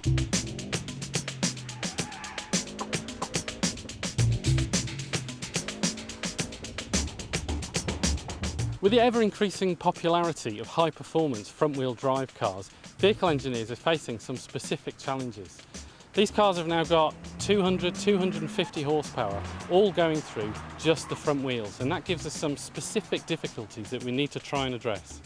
With the ever-increasing popularity of high-performance front-wheel drive cars, vehicle engineers are facing some specific challenges. These cars have now got 200, 250 horsepower, all going through just the front wheels, and that gives us some specific difficulties that we need to try and address.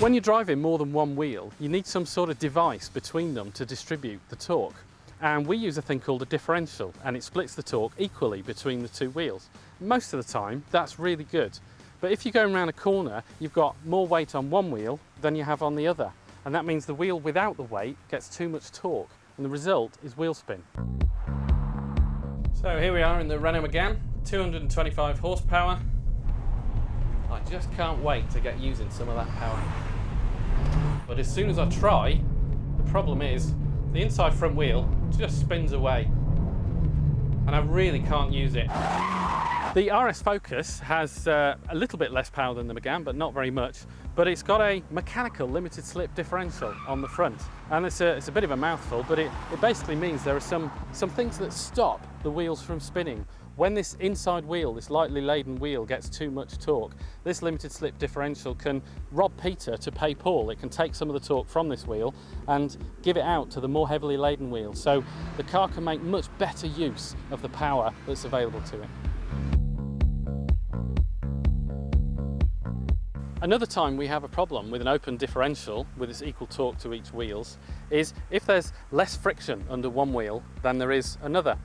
When you're driving more than one wheel, you need some sort of device between them to distribute the torque. And we use a thing called a differential, and it splits the torque equally between the two wheels. Most of the time, that's really good. But if you're going around a corner, you've got more weight on one wheel than you have on the other. And that means the wheel without the weight gets too much torque, and the result is wheel spin. So here we are in the Renault Megane, 225 horsepower. I just can't wait to get using some of that power. But as soon as I try, the problem is the inside front wheel just spins away, and I really can't use it. The RS Focus has a little bit less power than the Megane, but not very much. But it's got a mechanical limited slip differential on the front, and it's a bit of a mouthful, but it basically means there are some things that stop the wheels from spinning. When this inside wheel, this lightly laden wheel, gets too much torque, this limited slip differential can rob Peter to pay Paul. It can take some of the torque from this wheel and give it out to the more heavily laden wheel. So the car can make much better use of the power that's available to it. Another time we have a problem with an open differential with its equal torque to each wheels is if there's less friction under one wheel than there is another.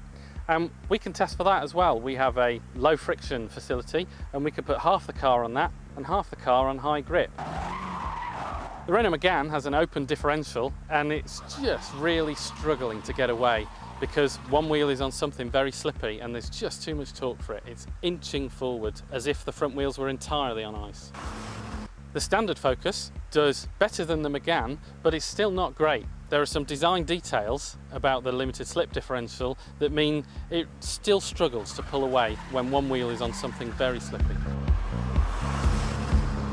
And we can test for that as well. We have a low friction facility, and we can put half the car on that and half the car on high grip. The Renault Megane has an open differential, and it's just really struggling to get away because one wheel is on something very slippy and there's just too much torque for it. It's inching forward as if the front wheels were entirely on ice. The standard Focus does better than the Megane, but it's still not great. There are some design details about the limited slip differential that mean it still struggles to pull away when one wheel is on something very slippy.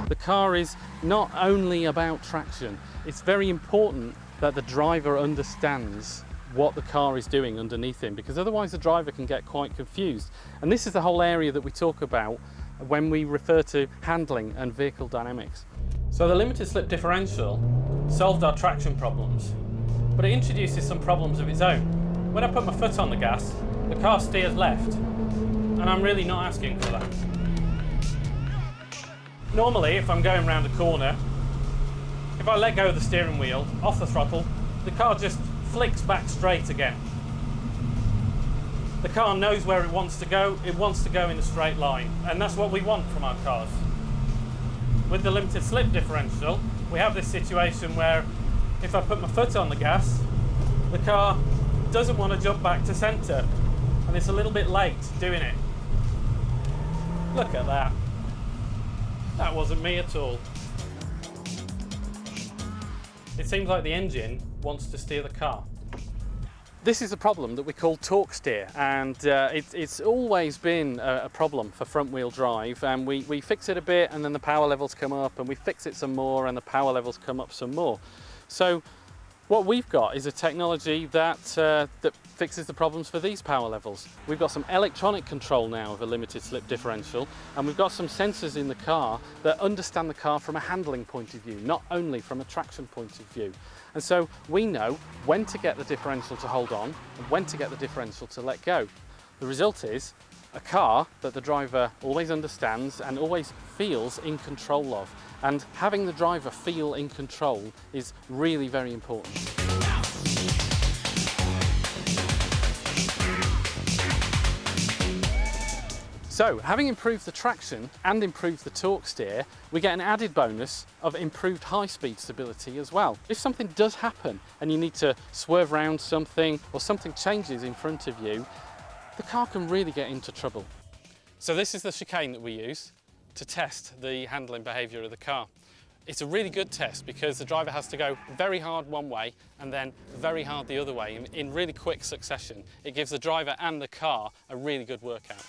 The car is not only about traction. It's very important that the driver understands what the car is doing underneath him, because otherwise the driver can get quite confused. And this is the whole area that we talk about when we refer to handling and vehicle dynamics. So the limited slip differential solved our traction problems, but it introduces some problems of its own. When I put my foot on the gas, the car steers left, and I'm really not asking for that. Normally, if I'm going around a corner, if I let go of the steering wheel, off the throttle, the car just flicks back straight again. The car knows where it wants to go in a straight line, and that's what we want from our cars. With the limited slip differential, we have this situation where if I put my foot on the gas, the car doesn't want to jump back to centre, and it's a little bit late doing it. Look at that. That wasn't me at all. It seems like the engine wants to steer the car. This is a problem that we call torque steer, and it's always been a problem for front wheel drive, and we fix it a bit and then the power levels come up, and we fix it some more and the power levels come up some more. So what we've got is a technology that fixes the problems for these power levels. We've got some electronic control now of a limited slip differential, and we've got some sensors in the car that understand the car from a handling point of view, not only from a traction point of view. And so we know when to get the differential to hold on and when to get the differential to let go. The result is a car that the driver always understands and always feels in control of. And having the driver feel in control is really very important. So, having improved the traction and improved the torque steer, we get an added bonus of improved high-speed stability as well. If something does happen and you need to swerve around something or something changes in front of you, the car can really get into trouble. So this is the chicane that we use to test the handling behaviour of the car. It's a really good test because the driver has to go very hard one way and then very hard the other way in really quick succession. It gives the driver and the car a really good workout.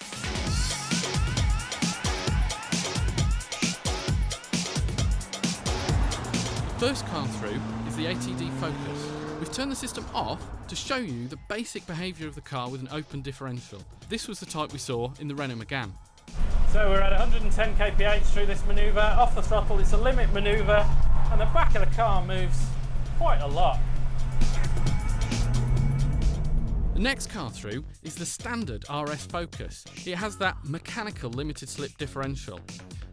First car through is the ATD Focus. We've turned the system off to show you the basic behaviour of the car with an open differential. This was the type we saw in the Renault Megane. So we're at 110 kph through this manoeuvre, off the throttle, it's a limit manoeuvre, and the back of the car moves quite a lot. The next car through is the standard RS Focus. It has that mechanical limited slip differential.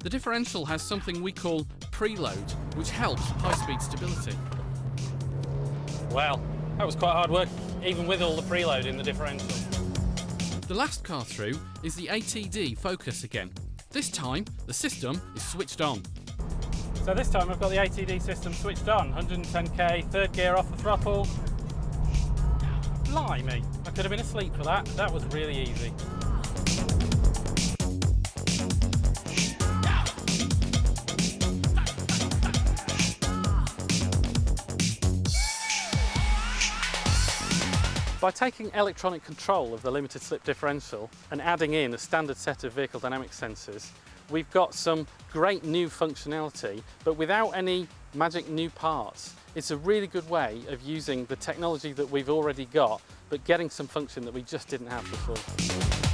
The differential has something we call preload, which helps high-speed stability. Well, that was quite hard work, even with all the preload in the differential. The last car through is the ATD Focus again. This time, the system is switched on. So this time I've got the ATD system switched on, 110k, third gear off the throttle. Blimey, I could have been asleep for that. That was really easy. By taking electronic control of the limited slip differential and adding in a standard set of vehicle dynamic sensors, we've got some great new functionality, but without any magic new parts. It's a really good way of using the technology that we've already got, but getting some function that we just didn't have before.